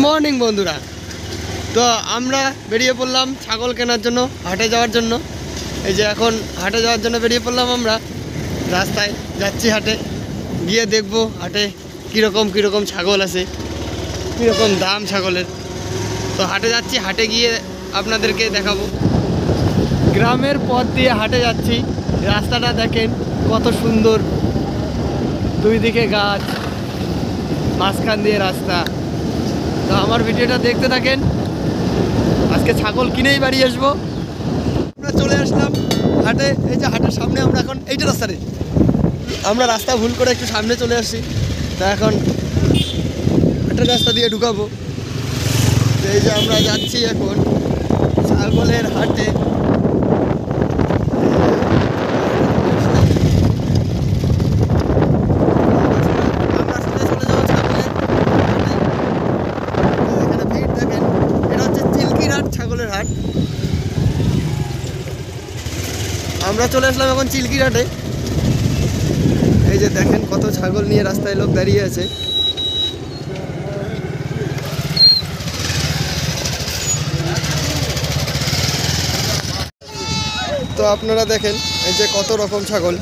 Morning বন্ধুরা। তো আমরা বেরিয়ে পড়লাম ছাগল কেনার জন্য, হাটে যাওয়ার জন্য। এই যে এখন হাটে যাওয়ার জন্য বেরিয়ে পড়লাম আমরা। রাস্তায় যাচ্ছি, হাটে গিয়ে দেখবো হাটে কীরকম ছাগল আছে, কীরকম দাম ছাগলের। তো হাটে যাচ্ছি, হাটে গিয়ে আপনাদেরকে দেখাবো। গ্রামের পথ দিয়ে হাটে যাচ্ছি, রাস্তাটা দেখেন কত সুন্দর, দুই দিকে গাছ, মাঝখান দিয়ে রাস্তা। তো আমার ভিডিওটা দেখতে থাকেন, আজকে ছাগল কিনেই বাড়ি আসবো। আমরা চলে আসলাম হাটে। এই যে হাটের সামনে আমরা এখন এইটা রাস্তাতে, আমরা রাস্তা ভুল করে একটু সামনে চলে আসছি। তা এখন হাটের রাস্তা দিয়ে ঢুকাবো। এই যে আমরা যাচ্ছি এখন ছাগলের হাটে। ছাগলের হাট, আমরা চলে আসলাম এখন চিল্কির হাটে। এই যে দেখেন কত ছাগল নিয়ে রাস্তায় লোক দাঁড়িয়ে আছে। তো আপনারা দেখেন এই যে কত রকম ছাগল।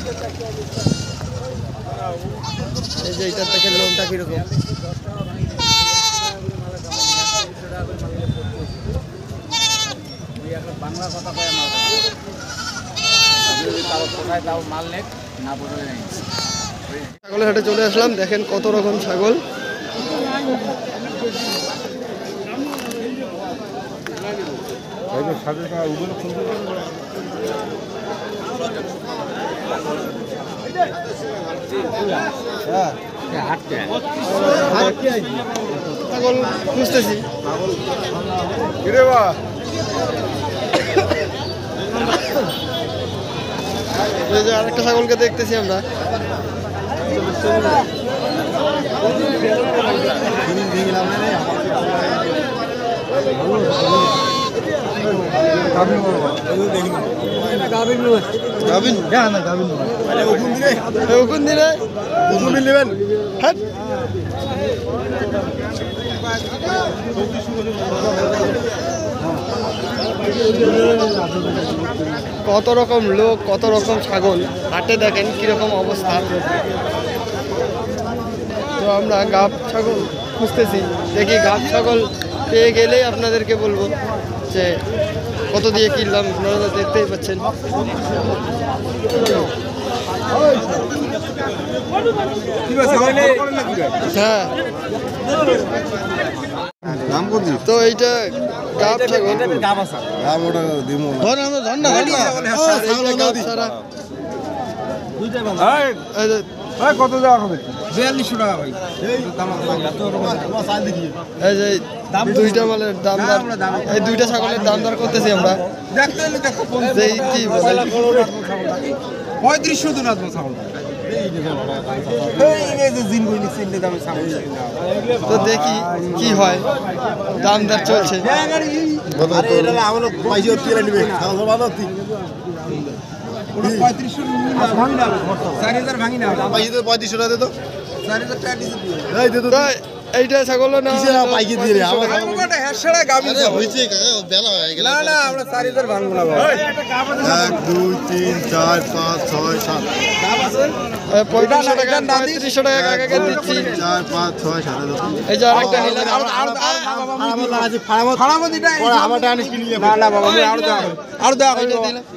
এই যে এইটার দেখেন লোমটা কিরকম। ছাগলের হাটে চলে আসলাম, দেখেন কত রকম ছাগল। ছাগল খুঁজতেছি। আরেকটা ছাগলকে দেখতেছি আমরা। কত রকম লোক, কত রকম ছাগল হাটে, দেখেন কিরকম অবস্থা। তো আমরা গাব ছাগল খুঁজতেছি, দেখি গাব ছাগল পেয়ে গেলেই আপনাদেরকে বলবো যে কত দিয়ে কিনলাম। আপনারা দেখতেই পাচ্ছেন। হ্যাঁ, তো এইটা গাব ছাগল। কত দেওয়া হবে? 4200 টাকা ভাই। এই যে দুইটা মালের দাম দর, এই দুইটা ছাগলের দাম দর করতেছি আমরা। 3500 দিন ছাগল। তো দেখি কি হয়, দাম দর চলছে। এইটা ছাগল না পাইকি দিয়ে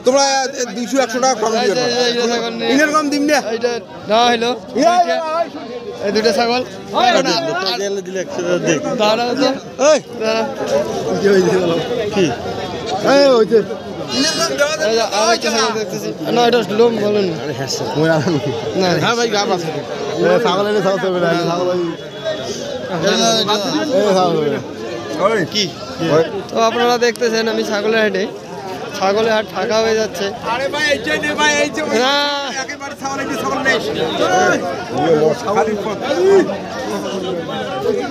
তোমরা 200-100 টাকা কম দিম না হইলো এই দুটো ছাগল। লোম বলেন কি। তো আপনারা দেখতেছেন আমি ছাগলের হাটে, ছাগলের হাট ফাঁকা হয়ে যাচ্ছে।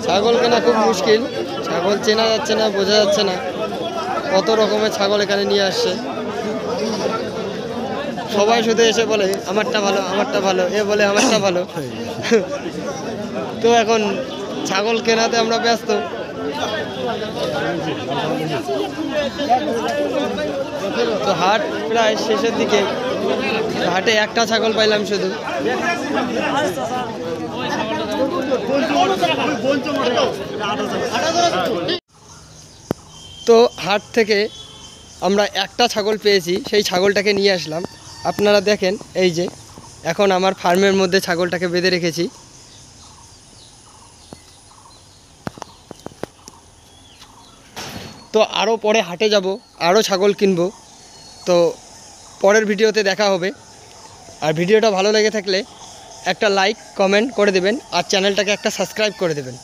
ছাগল কেনা খুব মুশকিল, ছাগল চেনা যাচ্ছে না, বোঝা যাচ্ছে না কত রকমের ছাগল এখানে নিয়ে আসছে। সবাই শুধু এসে বলে আমারটা ভালো, আমারটা ভালো, এ বলে আমারটা ভালো। তো এখন ছাগল কেনাতে আমরা ব্যস্ত, তো হাট প্রায় শেষের দিকে, হাটে একটা ছাগল পাইলাম শুধু। তো হাট থেকে আমরা একটা ছাগল পেয়েছি, সেই ছাগলটাকে নিয়ে আসলাম। আপনারা দেখেন, এই যে এখন আমার ফার্মের মধ্যে ছাগলটাকে বেঁধে রেখেছি। তো আরও পরে হাটে যাব, আরও ছাগল কিনবো। তো পরের ভিডিওতে দেখা হবে। আর ভিডিওটা ভালো লেগে থাকলে একটা লাইক কমেন্ট করে দেবেন, আর চ্যানেলটাকে একটা সাবস্ক্রাইব করে দেবেন।